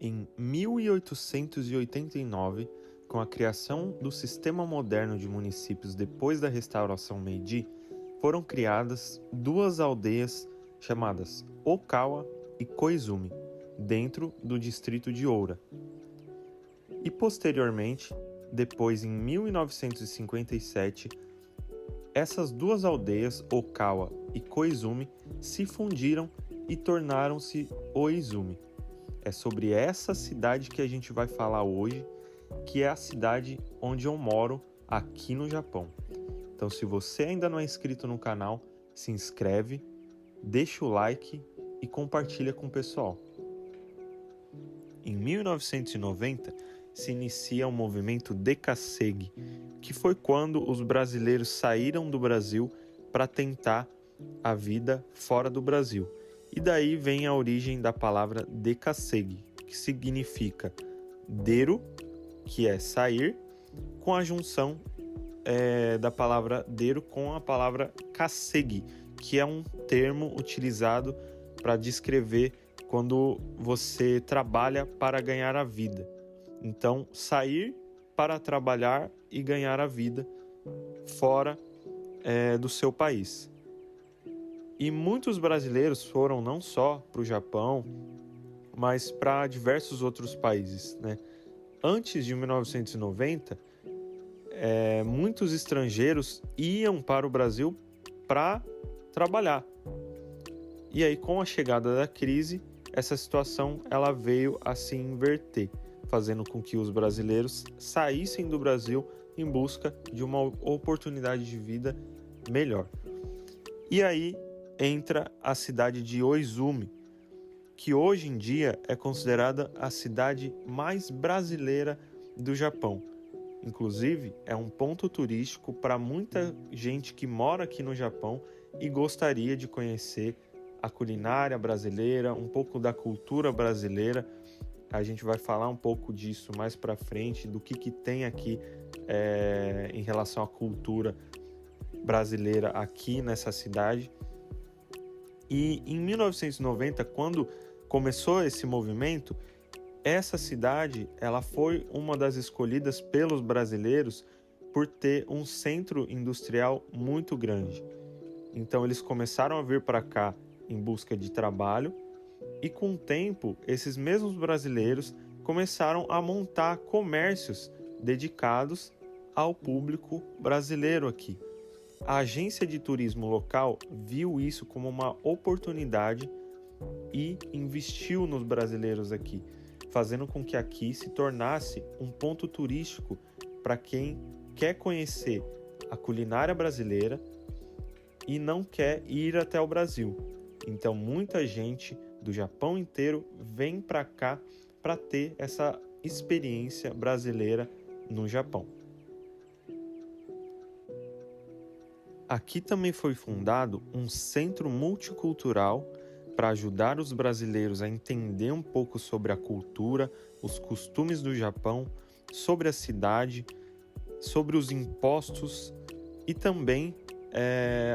Em 1889, com a criação do sistema moderno de municípios depois da restauração Meiji, foram criadas duas aldeias chamadas Okawa e Koizumi, dentro do distrito de Oura. E posteriormente, depois em 1957, essas duas aldeias, Okawa e Koizumi, se fundiram e tornaram-se Oizumi. É sobre essa cidade que a gente vai falar hoje, que é a cidade onde eu moro aqui no Japão. Então, se você ainda não é inscrito no canal, se inscreve, deixa o like e compartilha com o pessoal. Em 1990, se inicia o movimento Dekasegi, que foi quando os brasileiros saíram do Brasil para tentar a vida fora do Brasil. E daí vem a origem da palavra Dekasegi, que significa deru, que é sair, com a junção da palavra deru com a palavra kasegi, que é um termo utilizado para descrever quando você trabalha para ganhar a vida. Então, sair para trabalhar e ganhar a vida fora do seu país. E muitos brasileiros foram não só para o Japão, mas para diversos outros países, né? Antes de 1990, muitos estrangeiros iam para o Brasil para trabalhar. E aí, com a chegada da crise, essa situação ela veio a se inverter, fazendo com que os brasileiros saíssem do Brasil em busca de uma oportunidade de vida melhor. E aí entra a cidade de Oizumi, que hoje em dia é considerada a cidade mais brasileira do Japão. Inclusive, é um ponto turístico para muita gente que mora aqui no Japão e gostaria de conhecer a culinária brasileira, um pouco da cultura brasileira. A gente vai falar um pouco disso mais para frente, do que tem aqui em relação à cultura brasileira aqui nessa cidade. E em 1990, quando começou esse movimento, essa cidade ela foi uma das escolhidas pelos brasileiros por ter um centro industrial muito grande. Então eles começaram a vir para cá em busca de trabalho e com o tempo esses mesmos brasileiros começaram a montar comércios dedicados ao público brasileiro aqui. A agência de turismo local viu isso como uma oportunidade e investiu nos brasileiros aqui, fazendo com que aqui se tornasse um ponto turístico para quem quer conhecer a culinária brasileira e não quer ir até o Brasil. Então, muita gente do Japão inteiro vem para cá para ter essa experiência brasileira no Japão. Aqui também foi fundado um centro multicultural para ajudar os brasileiros a entender um pouco sobre a cultura, os costumes do Japão, sobre a cidade, sobre os impostos e também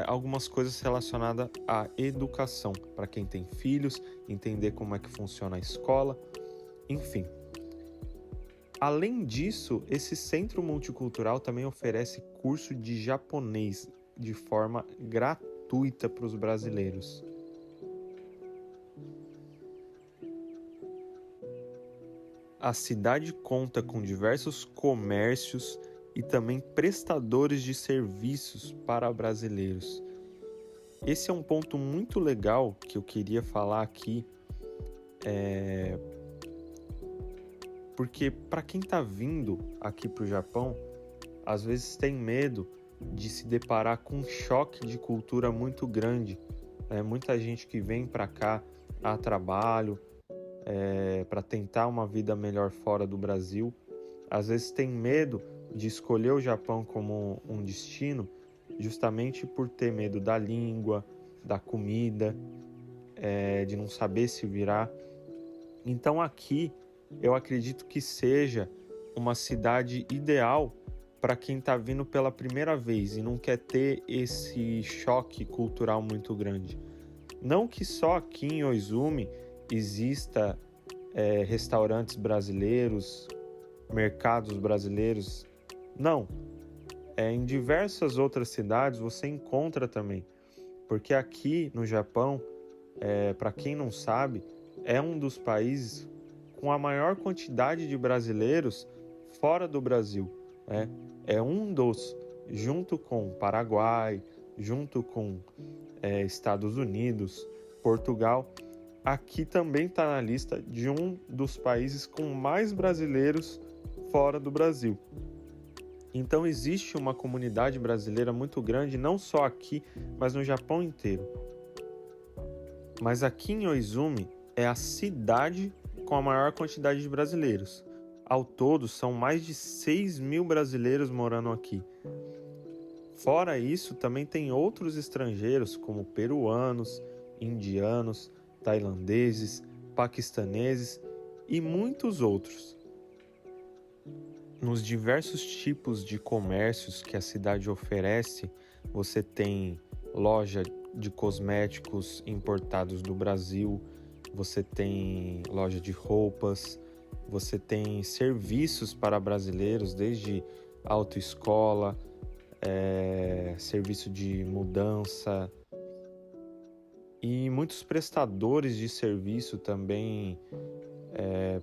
algumas coisas relacionadas à educação, para quem tem filhos, entender como é que funciona a escola, enfim. Além disso, esse centro multicultural também oferece curso de japonês de forma gratuita para os brasileiros. A cidade conta com diversos comércios e também prestadores de serviços para brasileiros. Esse é um ponto muito legal que eu queria falar aqui, porque para quem está vindo aqui para o Japão, às vezes tem medo de se deparar com um choque de cultura muito grande. Muita gente que vem para cá a trabalho, para tentar uma vida melhor fora do Brasil, às vezes tem medo de escolher o Japão como um destino, justamente por ter medo da língua, da comida, de não saber se virar. Então aqui eu acredito que seja uma cidade ideal para quem está vindo pela primeira vez e não quer ter esse choque cultural muito grande. Não que só aqui em Oizumi exista restaurantes brasileiros, mercados brasileiros. Não. Em diversas outras cidades você encontra também. Porque aqui no Japão, para quem não sabe, é um dos países com a maior quantidade de brasileiros fora do Brasil, né? É um dos, junto com Paraguai, junto com Estados Unidos, Portugal. Aqui também está na lista de um dos países com mais brasileiros fora do Brasil. Então existe uma comunidade brasileira muito grande, não só aqui, mas no Japão inteiro. Mas aqui em Oizumi é a cidade com a maior quantidade de brasileiros. Ao todo, são mais de 6.000 brasileiros morando aqui. Fora isso, também tem outros estrangeiros, como peruanos, indianos, tailandeses, paquistaneses e muitos outros. Nos diversos tipos de comércios que a cidade oferece, você tem loja de cosméticos importados do Brasil, você tem loja de roupas, você tem serviços para brasileiros, desde autoescola, serviço de mudança e muitos prestadores de serviço também,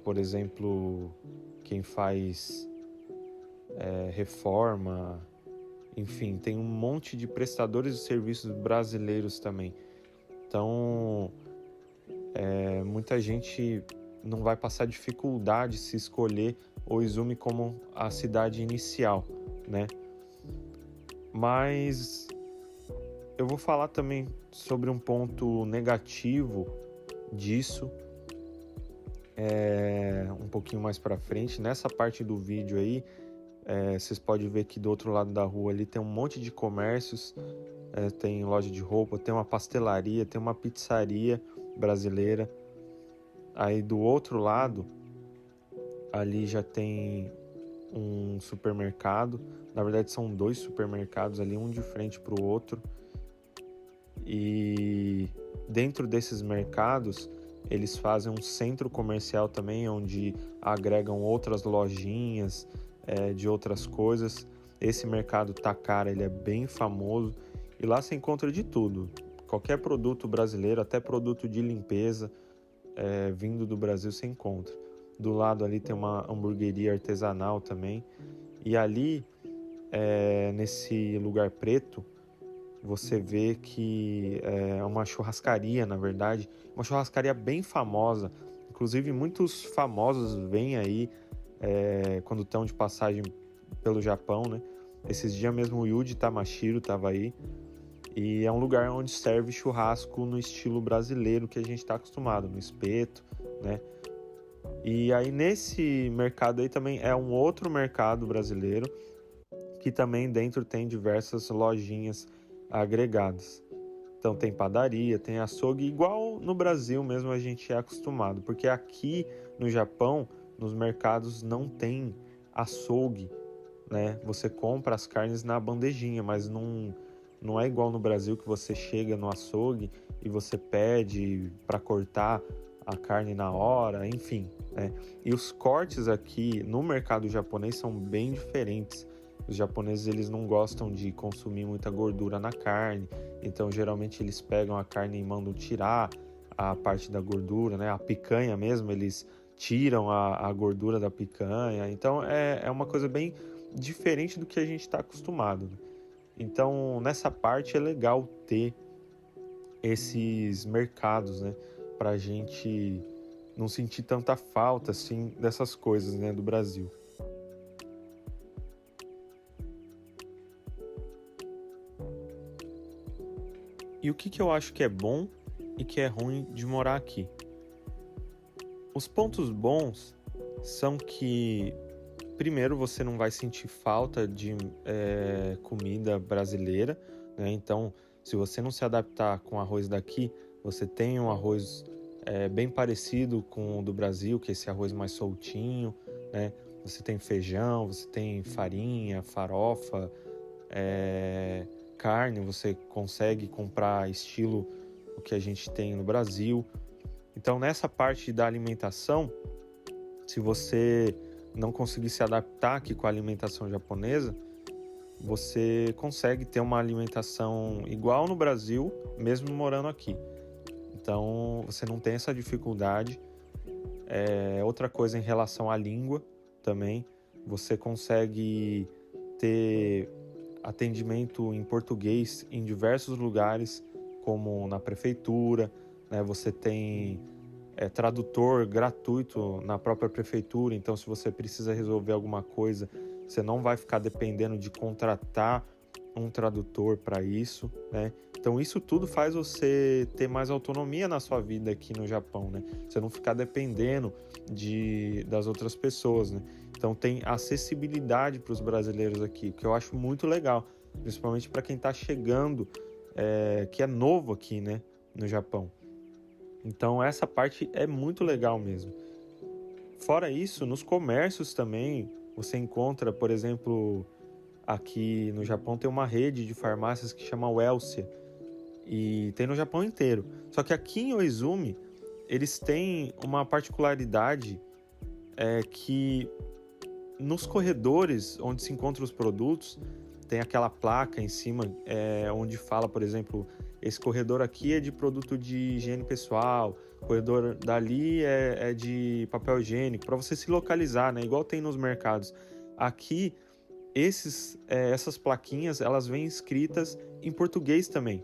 por exemplo, quem faz reforma, enfim, tem um monte de prestadores de serviços brasileiros também. Então, muita gente não vai passar dificuldade se escolher Oizumi como a cidade inicial, né? Mas eu vou falar também sobre um ponto negativo disso, um pouquinho mais para frente. Nessa parte do vídeo aí, vocês podem ver que do outro lado da rua ali tem um monte de comércios, tem loja de roupa, tem uma pastelaria, tem uma pizzaria brasileira. Aí do outro lado, ali já tem um supermercado. Na verdade são 2 supermercados ali, um de frente para o outro. E dentro desses mercados, eles fazem um centro comercial também, onde agregam outras lojinhas, de outras coisas. Esse mercado Takara, ele é bem famoso e lá você encontra de tudo. Qualquer produto brasileiro, até produto de limpeza, vindo do Brasil você encontra. Do lado ali tem uma hamburgueria artesanal também. E ali, nesse lugar preto, você vê que é uma churrascaria, na verdade. Uma churrascaria bem famosa. Inclusive, muitos famosos vêm aí quando estão de passagem pelo Japão, né? Esses dias mesmo o Yuji Tamashiro estava aí. E é um lugar onde serve churrasco no estilo brasileiro que a gente está acostumado, no espeto, né? E aí nesse mercado aí também é um outro mercado brasileiro que também dentro tem diversas lojinhas agregadas. Então tem padaria, tem açougue, igual no Brasil mesmo a gente é acostumado, porque aqui no Japão, nos mercados não tem açougue, né? Você compra as carnes na bandejinha, mas não é igual no Brasil que você chega no açougue e você pede para cortar a carne na hora, enfim, né? E os cortes aqui no mercado japonês são bem diferentes. Os japoneses, eles não gostam de consumir muita gordura na carne, então geralmente eles pegam a carne e mandam tirar a parte da gordura, né? A picanha mesmo, eles tiram a gordura da picanha. Então é uma coisa bem diferente do que a gente está acostumado, né? Então nessa parte é legal ter esses mercados, né? Pra gente não sentir tanta falta assim dessas coisas, né, do Brasil. E o que eu acho que é bom e que é ruim de morar aqui? Os pontos bons são que, primeiro, você não vai sentir falta de comida brasileira, né? Então, se você não se adaptar com o arroz daqui, você tem um arroz bem parecido com o do Brasil, que é esse arroz mais soltinho, né? Você tem feijão, você tem farinha, farofa, carne, você consegue comprar estilo o que a gente tem no Brasil. Então, nessa parte da alimentação, se você não conseguir se adaptar aqui com a alimentação japonesa, você consegue ter uma alimentação igual no Brasil, mesmo morando aqui. Então, você não tem essa dificuldade. Outra coisa em relação à língua também, você consegue ter atendimento em português em diversos lugares, como na prefeitura, né? Você tem tradutor gratuito na própria prefeitura, então se você precisa resolver alguma coisa, você não vai ficar dependendo de contratar um tradutor para isso, né? Então isso tudo faz você ter mais autonomia na sua vida aqui no Japão, né? Você não ficar dependendo das outras pessoas, né? Então tem acessibilidade para os brasileiros aqui, que eu acho muito legal, principalmente para quem está chegando, que é novo aqui, né, no Japão. Então essa parte é muito legal mesmo. Fora isso, nos comércios também, você encontra, por exemplo, aqui no Japão tem uma rede de farmácias que chama Welcia, e tem no Japão inteiro. Só que aqui em Oizumi, eles têm uma particularidade, que nos corredores onde se encontram os produtos, tem aquela placa em cima, onde fala, por exemplo, esse corredor aqui é de produto de higiene pessoal, o corredor dali é de papel higiênico, para você se localizar, né? Igual tem nos mercados. Aqui, essas plaquinhas, elas vêm escritas em português também.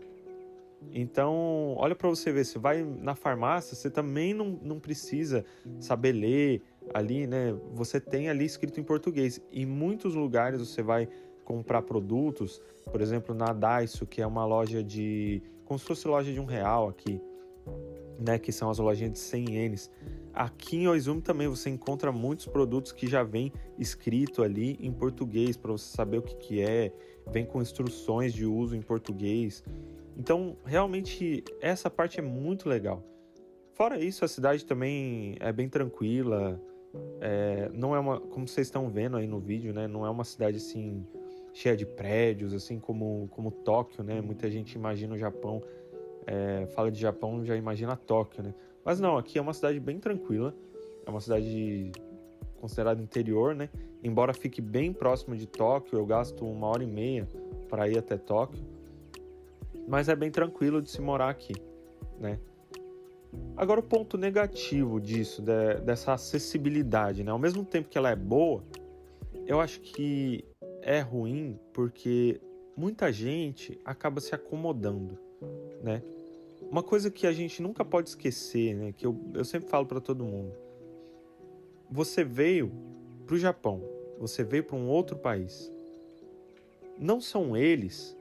Então, olha para você ver, você vai na farmácia, você também não precisa saber ler ali, né? Você tem ali escrito em português. Em muitos lugares você vai comprar produtos, por exemplo, na Daiso, que é uma loja como se fosse loja de R$1 aqui, né? Que são as lojinhas de 100 ienes. Aqui em Oizumi também você encontra muitos produtos que já vem escrito ali em português, para você saber o que é, vem com instruções de uso em português. Então, realmente, essa parte é muito legal. Fora isso, a cidade também é bem tranquila. Não é como vocês estão vendo aí no vídeo, né? Não é uma cidade assim cheia de prédios, assim como Tóquio, né? Muita gente imagina o Japão, fala de Japão, já imagina Tóquio, né? Mas não, aqui é uma cidade bem tranquila. É uma cidade considerada interior, né? Embora fique bem próximo de Tóquio, eu gasto 1h30 para ir até Tóquio. Mas é bem tranquilo de se morar aqui, né? Agora, o ponto negativo disso, dessa acessibilidade, né? Ao mesmo tempo que ela é boa, eu acho que é ruim porque muita gente acaba se acomodando, né? Uma coisa que a gente nunca pode esquecer, né? Que eu sempre falo para todo mundo. Você veio para o Japão, você veio para um outro país. Não são eles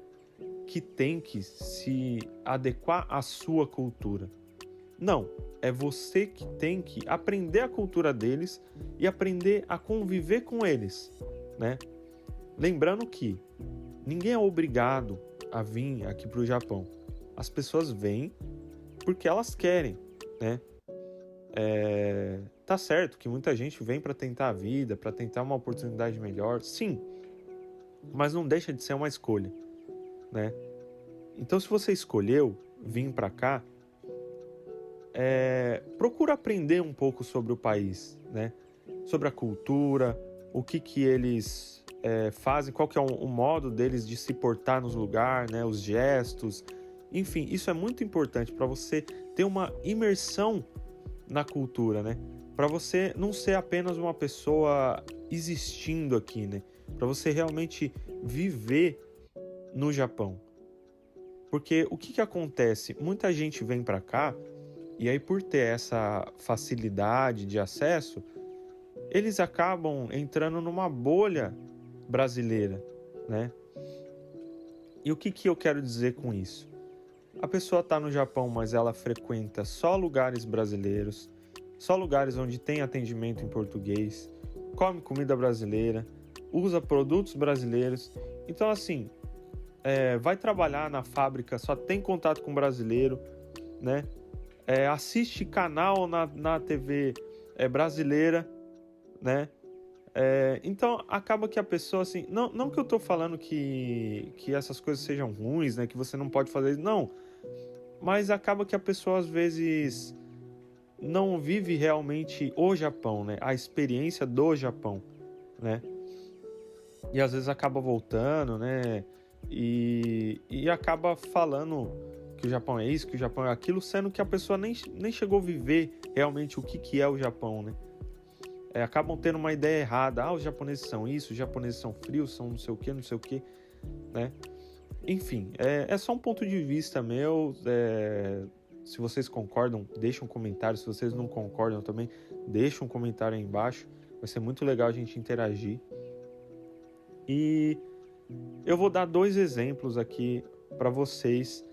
que tem que se adequar à sua cultura. Não, é você que tem que aprender a cultura deles e aprender a conviver com eles, né? Lembrando que ninguém é obrigado a vir aqui para o Japão. As pessoas vêm porque elas querem, né? Tá certo que muita gente vem para tentar a vida, para tentar uma oportunidade melhor, sim, mas não deixa de ser uma escolha, né? Então, se você escolheu vir para cá, procura aprender um pouco sobre o país, né? Sobre a cultura, o que eles fazem, qual que é o modo deles de se portar nos lugares, né? Os gestos, enfim, isso é muito importante para você ter uma imersão na cultura, né? Para você não ser apenas uma pessoa existindo aqui, né? Para você realmente viver no Japão. Porque o que acontece? Muita gente vem para cá e aí, por ter essa facilidade de acesso, eles acabam entrando numa bolha brasileira, né? E o que eu quero dizer com isso? A pessoa está no Japão, mas ela frequenta só lugares brasileiros, só lugares onde tem atendimento em português, come comida brasileira, usa produtos brasileiros. Então, assim, vai trabalhar na fábrica, só tem contato com brasileiro, né? Assiste canal na TV brasileira, né? Então acaba que a pessoa, assim, não que eu tô falando que essas coisas sejam ruins, né? Que você não pode fazer isso, não. Mas acaba que a pessoa às vezes não vive realmente o Japão, né? A experiência do Japão, né? E às vezes acaba voltando, né? E acaba falando que o Japão é isso, que o Japão é aquilo, sendo que a pessoa nem chegou a viver realmente o que é o Japão, né? Acabam tendo uma ideia errada. Ah, os japoneses são isso, os japoneses são frios, são não sei o que, né? Enfim, é só um ponto de vista meu. Se vocês concordam, deixem um comentário. Se vocês não concordam também, deixem um comentário aí embaixo. Vai ser muito legal a gente interagir. E eu vou dar 2 exemplos aqui para vocês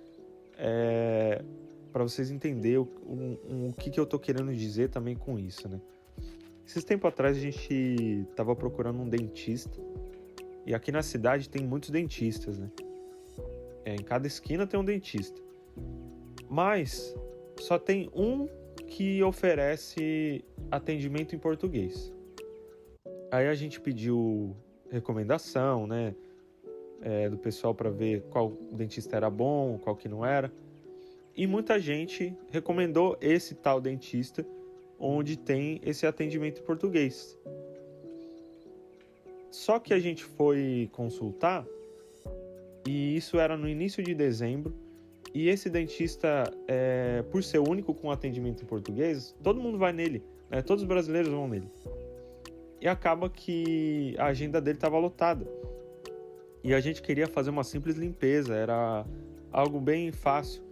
entenderem o que eu tô querendo dizer também com isso, né? Esses tempos atrás a gente tava procurando um dentista, e aqui na cidade tem muitos dentistas, né? Em cada esquina tem um dentista, mas só tem um que oferece atendimento em português. Aí a gente pediu recomendação, né? Do pessoal para ver qual dentista era bom, qual que não era. E muita gente recomendou esse tal dentista onde tem esse atendimento em português. Só que a gente foi consultar, e isso era no início de dezembro, e esse dentista, por ser único com atendimento em português, todo mundo vai nele, né? Todos os brasileiros vão nele. E acaba que a agenda dele estava lotada. E a gente queria fazer uma simples limpeza, era algo bem fácil.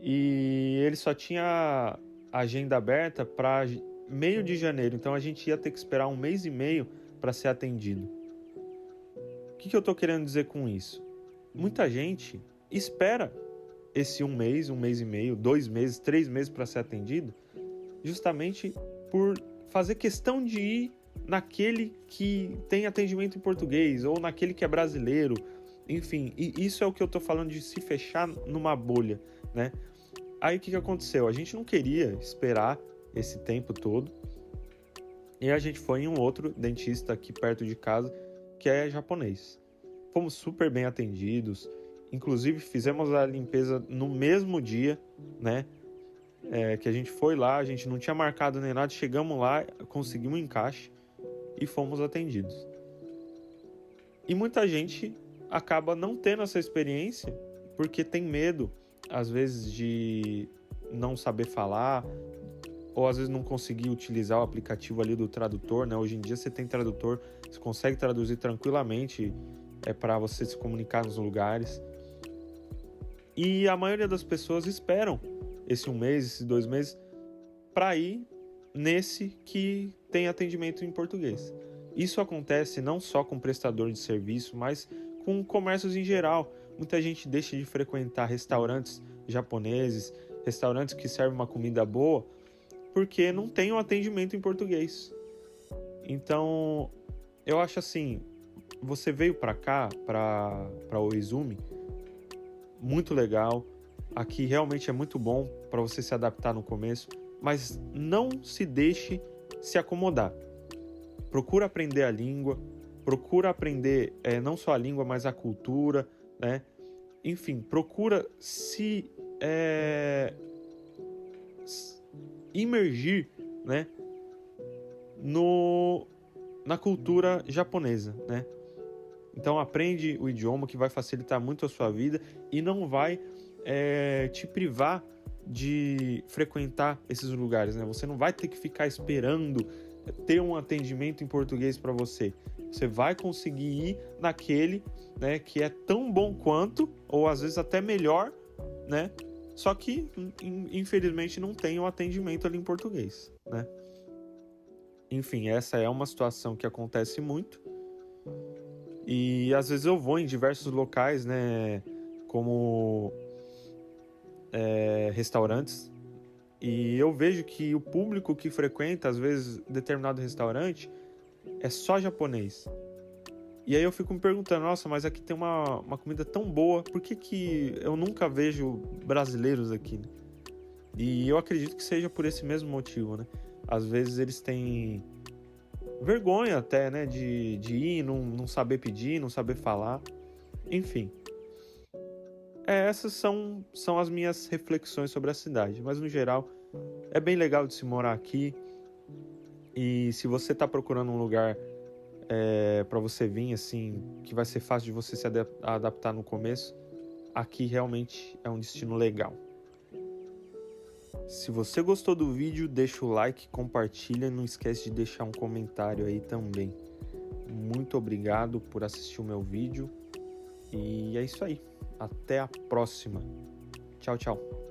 E ele só tinha agenda aberta para meio de janeiro, então a gente ia ter que esperar 1 mês e meio para ser atendido. O que eu estou querendo dizer com isso? Muita gente espera esse 1 mês, 1 mês e meio, 2 meses, 3 meses para ser atendido, justamente por fazer questão de ir naquele que tem atendimento em português, ou naquele que é brasileiro, enfim, e isso é o que eu estou falando de se fechar numa bolha, né? Aí o que aconteceu? A gente não queria esperar esse tempo todo, e a gente foi em um outro dentista aqui perto de casa, que é japonês. Fomos super bem atendidos, inclusive fizemos a limpeza no mesmo dia, né? Que a gente foi lá, a gente não tinha marcado nem nada, chegamos lá, conseguimos um encaixe e fomos atendidos. E muita gente acaba não tendo essa experiência porque tem medo, às vezes, de não saber falar, ou às vezes não conseguir utilizar o aplicativo ali do tradutor, né? Hoje em dia você tem tradutor, você consegue traduzir tranquilamente para você se comunicar nos lugares. E a maioria das pessoas esperam esse 1 mês, esses 2 meses, para ir nesse que tem atendimento em português. Isso acontece não só com prestador de serviço, mas com comércios em geral. Muita gente deixa de frequentar restaurantes japoneses, restaurantes que servem uma comida boa, porque não tem um atendimento em português. Então, eu acho assim, você veio para cá, para Oizumi, muito legal. Aqui realmente é muito bom para você se adaptar no começo, mas não se deixe se acomodar. Procura aprender a língua, procura aprender não só a língua, mas a cultura, né? Enfim, procura se imergir, né? Na cultura japonesa, né? Então aprende o idioma, que vai facilitar muito a sua vida e não vai te privar de frequentar esses lugares, né? Você não vai ter que ficar esperando ter um atendimento em português para você. Você vai conseguir ir naquele, né, que é tão bom quanto, ou às vezes até melhor, né? Só que, infelizmente, não tem o atendimento ali em português, né? Enfim, essa é uma situação que acontece muito. E às vezes eu vou em diversos locais, né, como restaurantes, e eu vejo que o público que frequenta, às vezes, determinado restaurante é só japonês. E aí eu fico me perguntando, nossa, mas aqui tem uma comida tão boa, por que eu nunca vejo brasileiros aqui, né? E eu acredito que seja por esse mesmo motivo, né? Às vezes eles têm vergonha até, né, de ir, não saber pedir, não saber falar, enfim. Essas são as minhas reflexões sobre a cidade, mas no geral É bem legal de se morar aqui. E se você está procurando um lugar para você vir, assim, que vai ser fácil de você se adaptar no começo, aqui realmente é um destino legal. Se você gostou do vídeo, deixa o like, compartilha, não esquece de deixar um comentário aí também. Muito obrigado por assistir o meu vídeo e é isso aí. Até a próxima. Tchau, tchau.